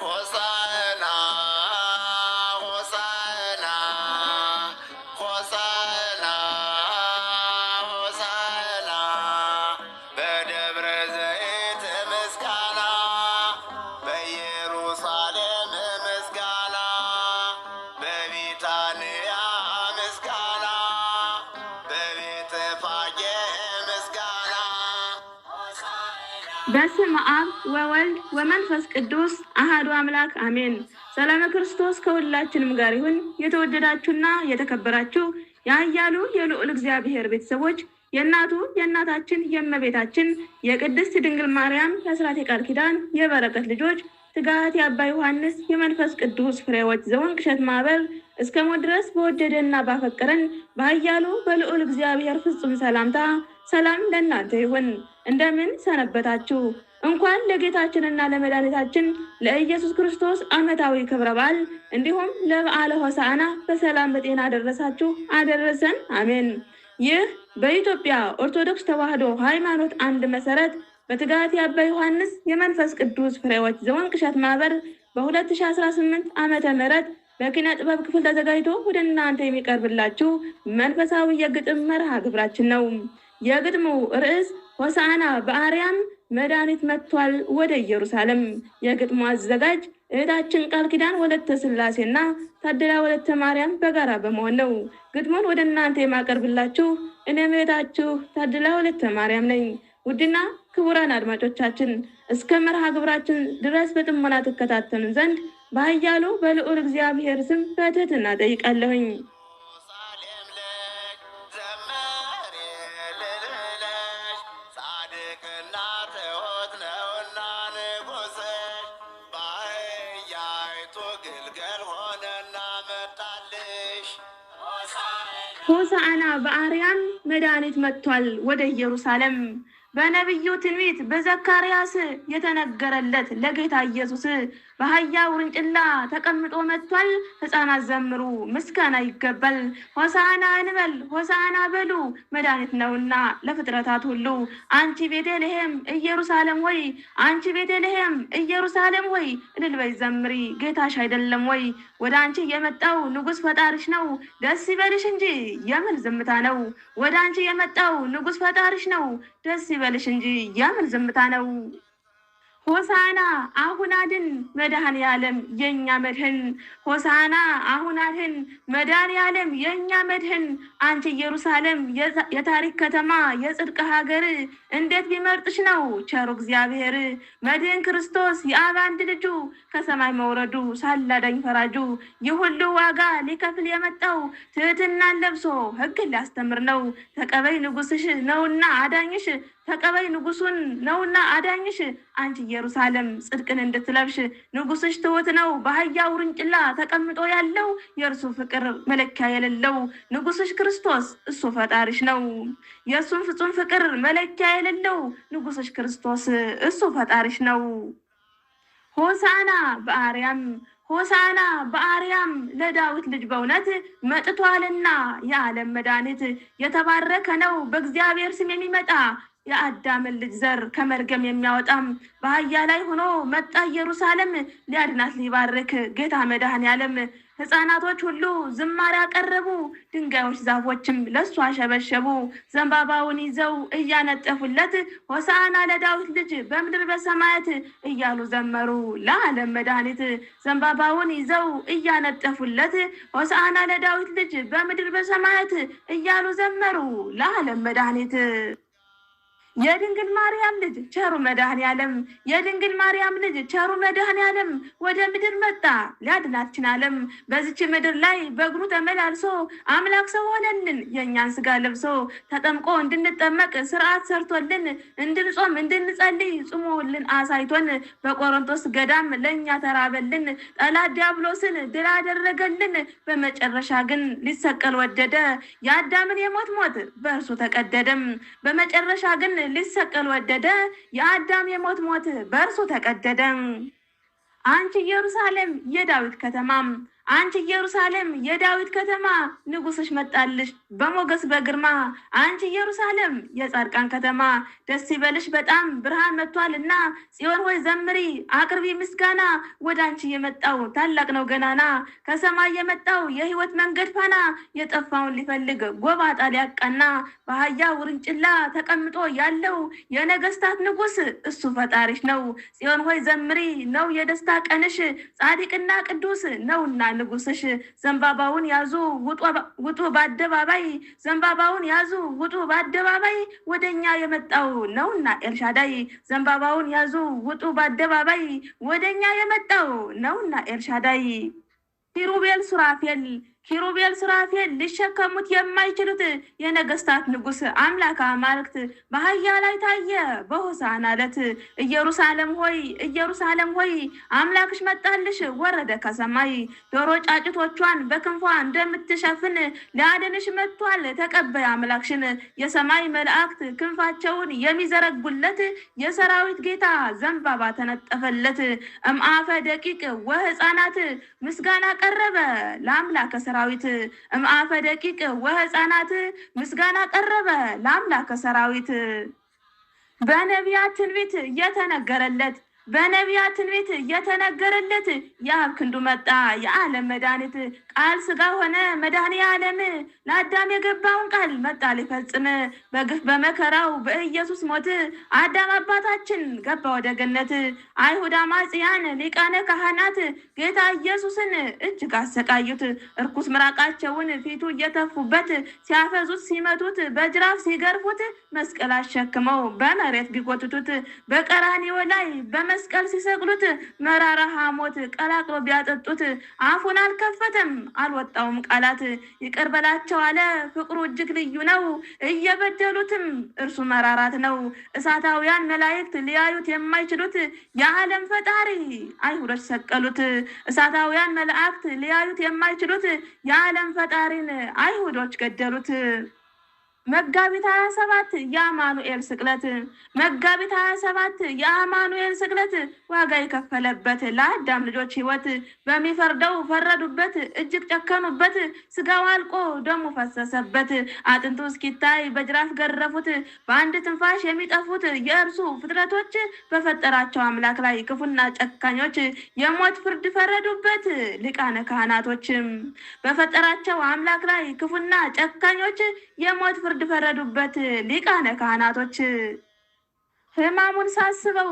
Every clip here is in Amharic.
ሆሳዕና ሆሳዕና ሆሳዕና ሆሳዕና በደብረ ዘይት ምስጋና በኢየሩሳሌም ምስጋና በቢታንያ ምስጋና በቤተፋጌ ምስጋና። በስመ አብ ወወልድ ወመንፈስ ቅዱስ አሐዱ አምላክ አሜን። ሰላም ክርስቶስ ከሁላችንም ጋር ይሁን። የተወደዳችሁና የተከበራችሁ የኃያሉ የልዑል እግዚአብሔር ቤተሰቦች የእናቱ የእናታችን የእመቤታችን የቅድስት ድንግል ማርያም የአስራት የቃል ኪዳን የበረከት ልጆች ትጋት የአባ ዮሐንስ የመንፈስ ቅዱስ ፍሬዎች ዘወንቅ እሸት ማህበር እስከ ሞት ድረስ በወደደና ባፈቀረን በኃያሉ በልዑል እግዚአብሔር ፍጹም ሰላምታ ሰላም ለእናንተ ይሁን። እንደምን ሰነበታችሁ? እንኳን ለጌታችንና ለመድኃኒታችን ለኢየሱስ ክርስቶስ ዓመታዊ ክብረ በዓል እንዲሁም ለበዓለ ሆሳዕና በሰላም በጤና አደረሳችሁ አደረሰን። አሜን። ይህ በኢትዮጵያ ኦርቶዶክስ ተዋሕዶ ሃይማኖት አንድ መሰረት በትጋት የአባ ዮሐንስ የመንፈስ ቅዱስ ፍሬዎች ዘወንቅ እሸት ማህበር በ2018 ዓመተ ምህረት በኪነ ጥበብ ክፍል ተዘጋጅቶ ወደ እናንተ የሚቀርብላችሁ መንፈሳዊ የግጥም መርሃ ግብራችን ነው። የግጥሙ ርዕስ ሆሳዕና በአርያም መድኃኒት መጥቷል ወደ ኢየሩሳሌም። የግጥሙ አዘጋጅ እህታችን ቃል ኪዳን ወለተ ሥላሴና ታደላ ወለተ ማርያም በጋራ በመሆን ነው። ግጥሙን ወደ እናንተ የማቀርብላችሁ እኔም እህታችሁ ታደላ ወለተ ማርያም ነኝ። ውድና ክቡራን አድማጮቻችን እስከ መርሃ ግብራችን ድረስ በጥሞና ትከታተሉን ዘንድ በኃያሉ በልዑል እግዚአብሔር ስም በትህትና ጠይቃለሁኝ። ሆሳዕና በአርያም መድኃኒት መጥቷል ወደ ኢየሩሳሌም። በነቢዩ ትንቢት በዘካርያስ የተነገረለት ለጌታ ኢየሱስ በአህያ ውርንጭላ ተቀምጦ መጥቷል። ሕፃናት ዘምሩ ምስጋና ይገባል። ሆሳዕና እንበል ሆሳዕና በሉ መድኃኒት ነውና ለፍጥረታት ሁሉ። አንቺ ቤተልሔም ኢየሩሳሌም ወይ አንቺ ቤተልሔም ኢየሩሳሌም ወይ እልል በይ ዘምሪ ጌታሽ አይደለም ወይ? ወደ አንቺ የመጣው ንጉሥ ፈጣሪሽ ነው ደስ ይበልሽ እንጂ የምን ዝምታ ነው? ወደ አንቺ የመጣው ንጉሥ ፈጣሪሽ ነው ደስ ይበልሽ እንጂ የምን ዝምታ ነው? ሆሳዕና አሁን አድን መድኃኔ ዓለም የኛ መድህን። ሆሳዕና አሁን አድን መድኃኔ ዓለም የኛ መድህን። አንቺ ኢየሩሳሌም የታሪክ ከተማ የጽድቅ ሀገር እንዴት ቢመርጥሽ ነው ቸሩ እግዚአብሔር? መድህን ክርስቶስ የአብ አንድ ልጁ ከሰማይ መውረዱ ሳላዳኝ ፈራጁ። ይህ ሁሉ ዋጋ ሊከፍል የመጣው ትህትናን ለብሶ ሕግን ሊያስተምር ነው። ተቀበይ ንጉሥሽ ነውና አዳኝሽ ተቀበይ ንጉሱን ነውና አዳኝሽ። አንቺ ኢየሩሳሌም ጽድቅን እንድትለብሽ ንጉስሽ ትሁት ነው በአህያ ውርንጭላ ተቀምጦ ያለው። የእርሱ ፍቅር መለኪያ የሌለው ንጉስሽ ክርስቶስ እሱ ፈጣሪሽ ነው። የእሱን ፍጹም ፍቅር መለኪያ የሌለው ንጉስሽ ክርስቶስ እሱ ፈጣሪሽ ነው። ሆሳዕና በአርያም ሆሳዕና በአርያም ለዳዊት ልጅ በእውነት መጥቷልና የዓለም መድኃኒት። የተባረከ ነው በእግዚአብሔር ስም የሚመጣ የአዳምን ልጅ ዘር ከመርገም የሚያወጣም። በአህያ ላይ ሆኖ መጣ ኢየሩሳሌም ሊያድናት ሊባርክ ጌታ መድኃኔ ዓለም። ሕፃናቶች ሁሉ ዝማሬ አቀረቡ፣ ድንጋዮች ዛፎችም ለሱ አሸበሸቡ። ዘንባባውን ይዘው እያነጠፉለት ሆሳዕና ለዳዊት ልጅ በምድር በሰማያት እያሉ ዘመሩ ለዓለም መድኃኒት። ዘንባባውን ይዘው እያነጠፉለት ሆሳዕና ለዳዊት ልጅ በምድር በሰማያት እያሉ ዘመሩ ለዓለም መድኃኒት። የድንግል ማርያም ልጅ ቸሩ መድኃኔ ዓለም የድንግል ማርያም ልጅ ቸሩ መድኃኔ ዓለም ወደ ምድር መጣ ሊያድናችን ዓለም። በዚች ምድር ላይ በእግሩ ተመላልሶ አምላክ ሰው ሆነልን የእኛን ስጋ ለብሶ። ተጠምቆ እንድንጠመቅ ስርዓት ሰርቶልን እንድንጾም እንድንጸልይ ጽሞልን አሳይቶን። በቆሮንቶስ ገዳም ለእኛ ተራበልን ጠላት ዲያብሎስን ድል አደረገልን። በመጨረሻ ግን ሊሰቀል ወደደ የአዳምን የሞት ሞት በእርሱ ተቀደደም። በመጨረሻ ግን ሊሰቀል ወደደ የአዳም የሞት ሞት በእርሱ ተቀደደ። አንቺ ኢየሩሳሌም የዳዊት ከተማም አንቺ ኢየሩሳሌም የዳዊት ከተማ ንጉስሽ መጣልሽ በሞገስ በግርማ። አንቺ ኢየሩሳሌም የጻድቃን ከተማ ደስ ይበልሽ በጣም ብርሃን መጥቷልና። ጽዮን ሆይ ዘምሪ አቅርቢ ምስጋና። ወደ አንቺ የመጣው ታላቅ ነው ገናና። ከሰማይ የመጣው የህይወት መንገድ ፋና። የጠፋውን ሊፈልግ ጎባጣ ሊያቃና። በአህያ ውርንጭላ ተቀምጦ ያለው የነገስታት ንጉስ እሱ ፈጣሪሽ ነው። ጽዮን ሆይ ዘምሪ ነው የደስታ ቀንሽ። ጻድቅና ቅዱስ ነውና ንጉስሽ። ዘንባባውን ያዙ ውጡ በአደባባይ። ዘንባባውን ያዙ ውጡ በአደባባይ። ወደኛ የመጣው ነውና ኤልሻዳይ። ዘንባባውን ያዙ ውጡ በአደባባይ። ወደኛ የመጣው ነውና ኤልሻዳይ። ኪሩቤል ሱራፌል ሊሸከሙት የማይችሉት የነገስታት ንጉስ አምላክ አማልክት በአህያ ላይ ታየ በሆሳዕና ዕለት። ኢየሩሳሌም ሆይ አምላክሽ መጣልሽ ወረደ ከሰማይ። ዶሮ ጫጭቶቿን በክንፏ እንደምትሸፍን ሊያድንሽ መጥቷል ተቀበይ አምላክሽን። የሰማይ መላእክት ክንፋቸውን የሚዘረጉለት የሰራዊት ጌታ ዘንባባ ተነጠፈለት። እምአፈ ደቂቅ ወህፃናት ምስጋና ቀረበ ለአምላከ ሰራዊት። እምአፈ ደቂቅ ወህፃናት ምስጋና ቀረበ ለአምላከ ሰራዊት። በነቢያት ትንቢት የተነገረለት የአብ ክንዱ መጣ የዓለም መድኃኒት። ቃል ስጋ ሆነ መድኃኔ ዓለም ለአዳም የገባውን ቃል መጣ ሊፈጽም። በግፍ በመከራው በኢየሱስ ሞት አዳም አባታችን ገባ ወደ ገነት። አይሁድ አማጽያን ሊቃነ ካህናት ጌታ ኢየሱስን እጅግ አሰቃዩት። እርኩስ ምራቃቸውን ፊቱ እየተፉበት ሲያፈዙት ሲመቱት በጅራፍ ሲገርፉት መስቀል አሸክመው በመሬት ቢጎትቱት በቀራንዮ ላይ በመስቀል ሲሰቅሉት መራራ ሐሞት ቀላቅሎ ቢያጠጡት አፉን አልከፈተም አልወጣውም ቃላት። ይቅር በላቸው አለ ፍቅሩ እጅግ ልዩ ነው። እየበደሉትም እርሱ መራራት ነው። እሳታውያን መላእክት ሊያዩት የማይችሉት የዓለም ፈጣሪ አይሁዶች ሰቀሉት። እሳታውያን መላእክት ሊያዩት የማይችሉት የዓለም ፈጣሪን አይሁዶች ገደሉት። መጋቢት 27 የአማኑኤል ስቅለት። መጋቢት 27 የአማኑኤል ስቅለት ዋጋ የከፈለበት ለአዳም ልጆች ሕይወት። በሚፈርደው ፈረዱበት እጅግ ጨከኑበት። ስጋው አልቆ ደሙ ፈሰሰበት። አጥንቱ እስኪታይ በጅራፍ ገረፉት። በአንድ ትንፋሽ የሚጠፉት የእርሱ ፍጥረቶች በፈጠራቸው አምላክ ላይ ክፉና ጨካኞች የሞት ፍርድ ፈረዱበት ሊቃነ ካህናቶችም። በፈጠራቸው አምላክ ላይ ክፉና ጨካኞች የሞት ፍርድ ፈረዱበት ሊቃነ ካህናቶች። ሕማሙን ሳስበው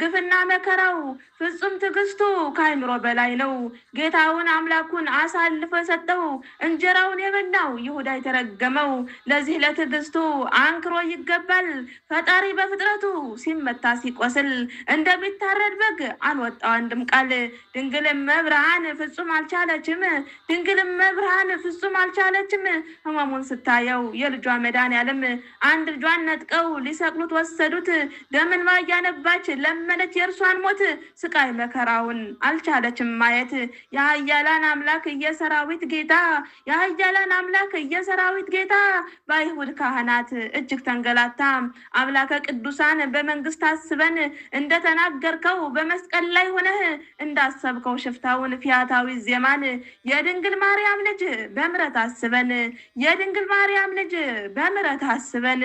ግፍና መከራው ፍጹም ትዕግስቱ ከአይምሮ በላይ ነው። ጌታውን አምላኩን አሳልፎ የሰጠው እንጀራውን የበላው ይሁዳ የተረገመው። ለዚህ ለትዕግስቱ አንክሮ ይገባል። ፈጣሪ በፍጥረቱ ሲመታ ሲቆስል እንደሚታረድ በግ አልወጣው አንድም ቃል። ድንግልም መብርሃን ፍጹም አልቻለችም። ሕማሙን ስታየው የልጇ መድኃኔዓለም አንድ ልጇን ነጥቀው ሊሰቅሉት ወሰዱት። ደምን ባያነባች ለመነች የእርሷን ሞት። ስቃይ መከራውን አልቻለችም ማየት። የኃያላን አምላክ የሰራዊት ጌታ በአይሁድ ካህናት እጅግ ተንገላታ። አምላከ ቅዱሳን በመንግስት አስበን እንደተናገርከው በመስቀል ላይ ሆነህ እንዳሰብከው ሽፍታውን ፊያታዊ ዜማን የድንግል ማርያም ልጅ በምሕረት አስበን።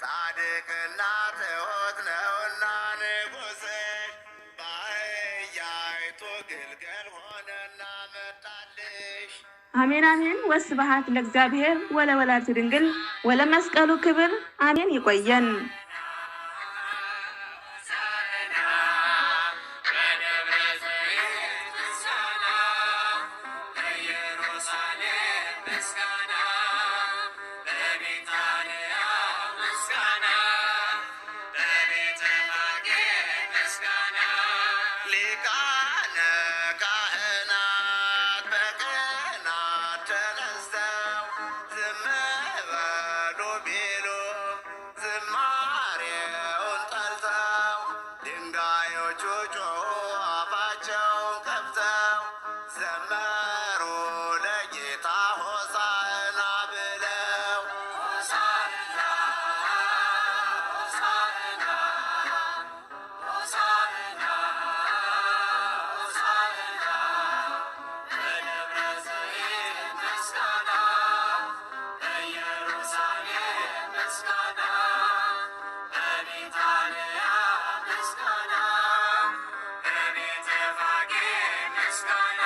ጻድቅና ትሑት ነውና ንጉሥሽ በአህያይቱ ግልገል ሆነና መጣልሽ። አሜን አሜን። ወስብሐት ለእግዚአብሔር ወለወላዲቱ ድንግል ወለመስቀሉ ክብር አሜን። ይቆየን። ሊቃነ ካህናት በቅናት ተነስተው ዝም በሉ ቢሉ ዝማሬውን ጠርተው ድንጋዮቹ ጮኹ አፋቸውን ከፍተው ዘመሩ ለጌታ ሆሳዕና ምስጋና በቢታንያ ምስጋና በቤተ ፋጌ ምስጋና